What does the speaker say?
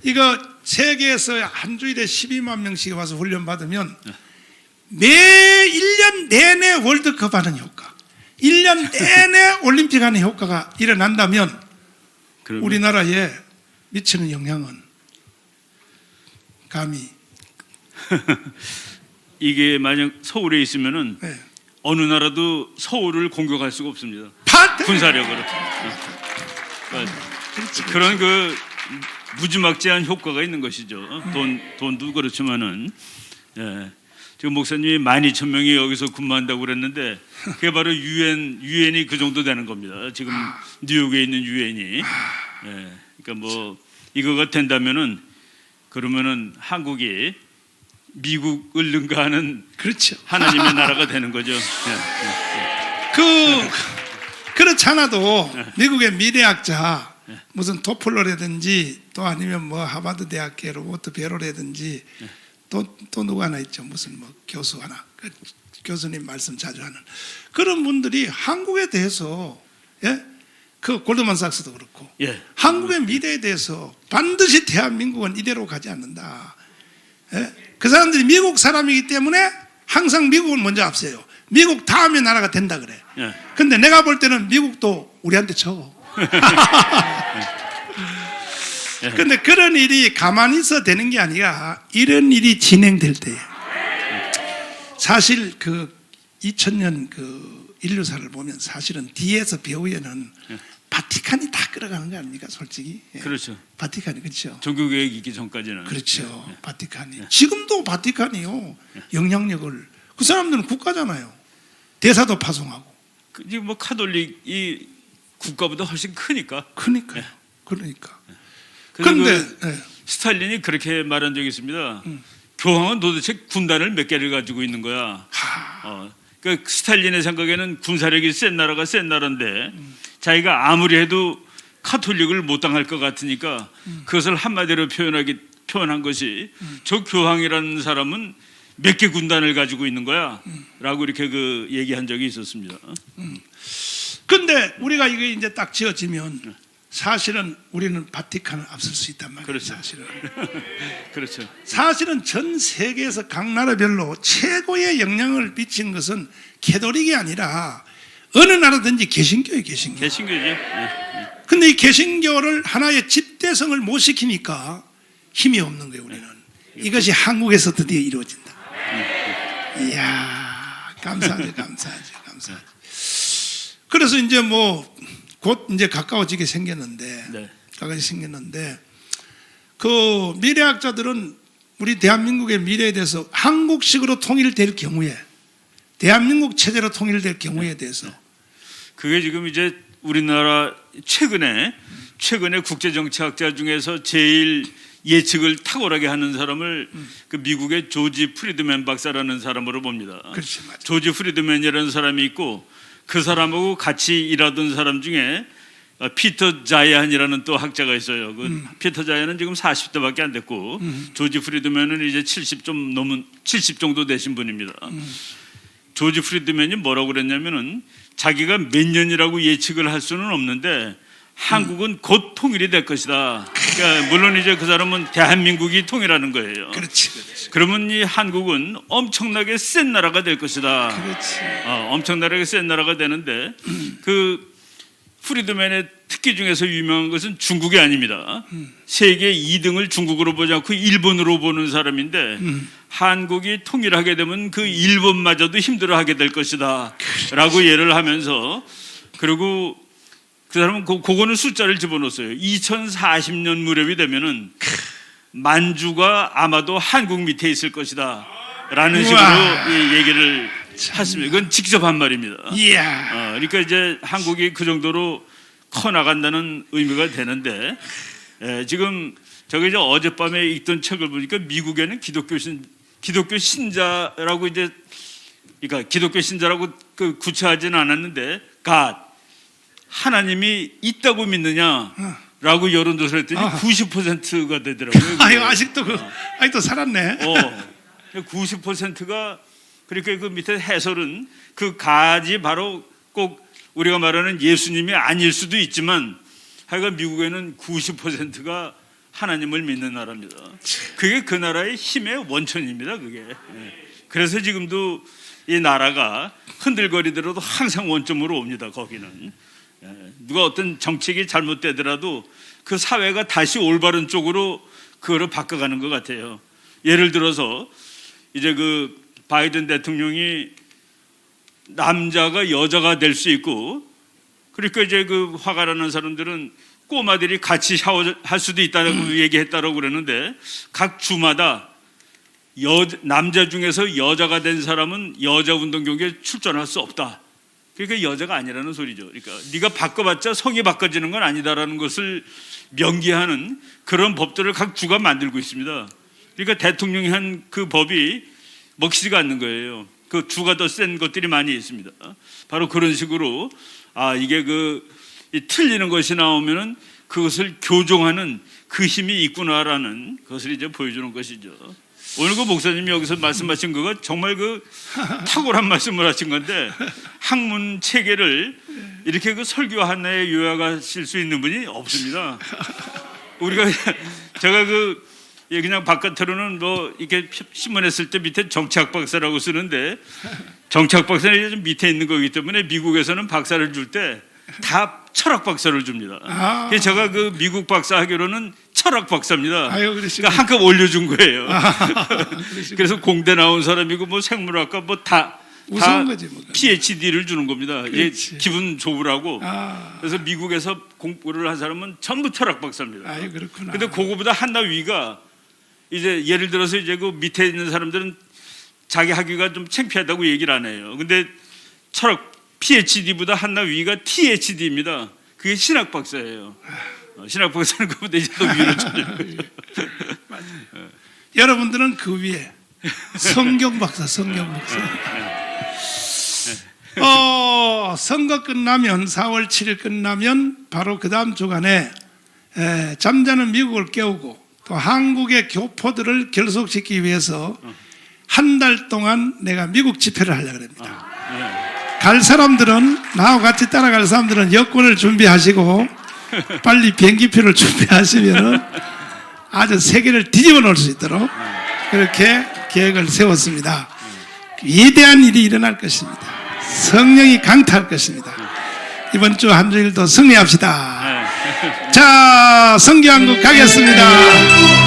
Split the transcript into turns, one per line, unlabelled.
이거 세계에서 한 주일에 12만 명씩 와서 훈련 받으면 매 1년 내내 월드컵 하는 효과, 1년 내내 올림픽 하는 효과가 일어난다면 우리나라에 미치는 영향은 감히
이게 만약 서울에 있으면은
네.
어느 나라도 서울을 공격할 수가 없습니다. 군사력으로. 그런 그 무지막지한 효과가 있는 것이죠. 돈도 그렇지만은. 예. 지금 목사님이 12,000명이 여기서 근무한다고 그랬는데 그게 바로 유엔이 그 정도 되는 겁니다. 지금 뉴욕에 있는 유엔이. 예. 그러니까 뭐 이거가 된다면은 그러면은 한국이 미국을 능가하는
그렇죠.
하나님의 나라가 되는 거죠. 예.
그렇지 않아도 미국의 미래학자 무슨 토플러라든지 또 아니면 뭐 하버드 대학교 로버트 베로라든지 또 누구 하나 있죠. 무슨 뭐 교수 하나, 그 교수님 말씀 자주 하는 그런 분들이 한국에 대해서, 예? 그 골드만삭스도 그렇고,
예.
한국의 미래에 대해서 반드시 대한민국은 이대로 가지 않는다. 예? 그 사람들이 미국 사람이기 때문에 항상 미국은 먼저 앞서요. 미국 다음에 나라가 된다 그래.
예.
근데 내가 볼 때는 미국도 우리한테 져. 근데 그런 일이 가만히 있어 되는 게 아니라 이런 일이 진행될 때에 사실 그 2000년 그 인류사를 보면 사실은 뒤에서 배후에는 바티칸이 다 끌어가는 거 아닙니까, 솔직히? 예.
그렇죠.
바티칸이 그렇죠.
종교개혁이 있기 전까지는.
그렇죠. 바티칸이. 지금도 바티칸이요. 영향력을, 그 사람들은 국가잖아요. 대사도 파송하고.
지금 뭐 카톨릭이 국가보다 훨씬 크니까.
그러니까요. 그러니까.
그런데
예.
스탈린이 그렇게 말한 적이 있습니다. 교황은 도대체 군단을 몇 개를 가지고 있는 거야. 그 스탈린의 생각에는 군사력이 센 나라가 센 나라인데 자기가 아무리 해도 카톨릭을 못 당할 것 같으니까 그것을 한마디로 표현한 것이 저 교황이라는 사람은 몇 개 군단을 가지고 있는 거야 라고 이렇게 그 얘기한 적이 있었습니다.
근데 우리가 이게 이제 딱 지어지면 사실은 우리는 바티칸을 앞설 수 있단 말이에요.
그렇죠.
사실은.
그렇죠.
사실은 전 세계에서 각 나라별로 최고의 영향을 미친 것은 캐톨릭이 아니라 어느 나라든지 개신교예요, 개신교.
개신교죠.
근데 이 개신교를 하나의 집대성을 못 시키니까 힘이 없는 거예요, 우리는. 이것이 한국에서 드디어 이루어진다. 이야, 감사하죠, 감사하죠, 감사하죠. 그래서 이제 뭐 곧 이제 가까워지게 생겼는데,
네.
그 미래학자들은 우리 대한민국의 미래에 대해서 한국식으로 통일될 경우에, 대한민국 체제로 통일될 경우에 대해서
그게 지금 이제 우리나라 최근에 국제정치학자 중에서 제일 예측을 탁월하게 하는 사람을 그 미국의 조지 프리드맨 박사라는 사람으로 봅니다.
그렇지, 맞아요.
조지 프리드맨이라는 사람이 있고 그 사람하고 같이 일하던 사람 중에 피터 자이안이라는 또 학자가 있어요. 그 피터 자이안은 지금 40대밖에 안 됐고 조지 프리드맨은 이제 70 정도 되신 분입니다. 조지 프리드맨이 뭐라고 그랬냐면은 자기가 몇 년이라고 예측을 할 수는 없는데 한국은 곧 통일이 될 것이다. 그러니까 물론 이제 그 사람은 대한민국이 통일하는 거예요.
그렇지, 그렇지.
그러면 이 한국은 엄청나게 센 나라가 될 것이다.
그렇지.
엄청나게 센 나라가 되는데 그 프리드맨의 특기 중에서 유명한 것은 중국이 아닙니다. 세계 2등을 중국으로 보지 않고 일본으로 보는 사람인데 한국이 통일하게 되면 그 일본마저도 힘들어하게 될 것이다 라고 예를 하면서, 그리고 그 사람은 그거는 숫자를 집어넣었어요. 2040년 무렵이 되면은 만주가 아마도 한국 밑에 있을 것이다 라는 식으로 얘기를 했습니다. 그건 직접 한 말입니다.
이야.
그러니까 이제 한국이 그 정도로 커 나간다는 의미가 되는데, 지금 저기 이제 어젯밤에 읽던 책을 보니까 미국에는 기독교 신자라고 이제, 그러니까 기독교 신자라고 그 구체하지는 않았는데 하나님이 있다고 믿느냐라고 여론조사를 했더니 90%가 되더라고요.
아유, 아직도 살았네.
90%가 그렇게 그 밑에 해설은 그 가지 바로 꼭 우리가 말하는 예수님이 아닐 수도 있지만 하여간 미국에는 90%가 하나님을 믿는 나라입니다. 그게 그 나라의 힘의 원천입니다. 그게. 그래서 지금도 이 나라가 흔들거리더라도 항상 원점으로 옵니다. 거기는 누가 어떤 정책이 잘못되더라도 그 사회가 다시 올바른 쪽으로 그거를 바꿔가는 것 같아요. 예를 들어서 이제 그 바이든 대통령이 남자가 여자가 될 수 있고, 그러니까 이제 그 화가 나는 사람들은 꼬마들이 같이 샤워할 수도 있다고 얘기했다고 그러는데, 각 주마다 남자 중에서 여자가 된 사람은 여자 운동 경기에 출전할 수 없다. 그러니까 여자가 아니라는 소리죠. 그러니까 네가 바꿔봤자 성이 바꿔지는 건 아니다라는 것을 명기하는 그런 법들을 각 주가 만들고 있습니다. 그러니까 대통령이 한 그 법이 먹히지가 않는 거예요. 그 주가 더 센 것들이 많이 있습니다. 바로 그런 식으로 이게 이 틀리는 것이 나오면은 그것을 교정하는 그 힘이 있구나라는 것을 이제 보여주는 것이죠. 오늘 그 목사님이 여기서 말씀하신 거가 정말 그 탁월한 말씀을 하신 건데, 학문 체계를 이렇게 그 설교 하나에 요약하실 수 있는 분이 없습니다. 우리가 제가 그냥 바깥으로는 뭐 이렇게 신문에 쓸 때 밑에 정치학 박사라고 쓰는데, 정치학 박사는 좀 밑에 있는 거기 때문에 미국에서는 박사를 줄 때 다 철학 박사를 줍니다. 그래서 제가 그 미국 박사 하기로는 철학 박사입니다. 그러니까 한급 올려준 거예요. 그래서 공대 나온 사람이고 뭐 생물학과 뭐 다 PhD를 주는 겁니다. 예, 기분 좋으라고. 그래서 미국에서 공부를 한 사람은 전부 철학 박사입니다.
그렇구나.
근데 그거보다 하나 위가 이제 예를 들어서 이제 그 밑에 있는 사람들은 자기 학위가 좀 창피하다고 얘기를 안 해요. 근데 철학 PhD보다 하나 위가 THD입니다. 그게 신학 박사예요. 신학 박사는 그보다 이제 더 위로 쳐져요.
여러분들은 그 위에 성경 박사, 성경 박사. 선거 끝나면 4월 7일 끝나면 바로 그 다음 주간에 잠자는 미국을 깨우고 또 한국의 교포들을 결속시키기 위해서 한 달 동안 내가 미국 집회를 하려고 합니다. 갈 사람들은, 나와 같이 따라갈 사람들은 여권을 준비하시고 빨리 비행기표를 준비하시면 아주 세계를 뒤집어 놓을 수 있도록 그렇게 계획을 세웠습니다. 위대한 일이 일어날 것입니다. 성령이 강타할 것입니다. 이번 주 한 주일도 승리합시다. 자, 성교 한국 가겠습니다.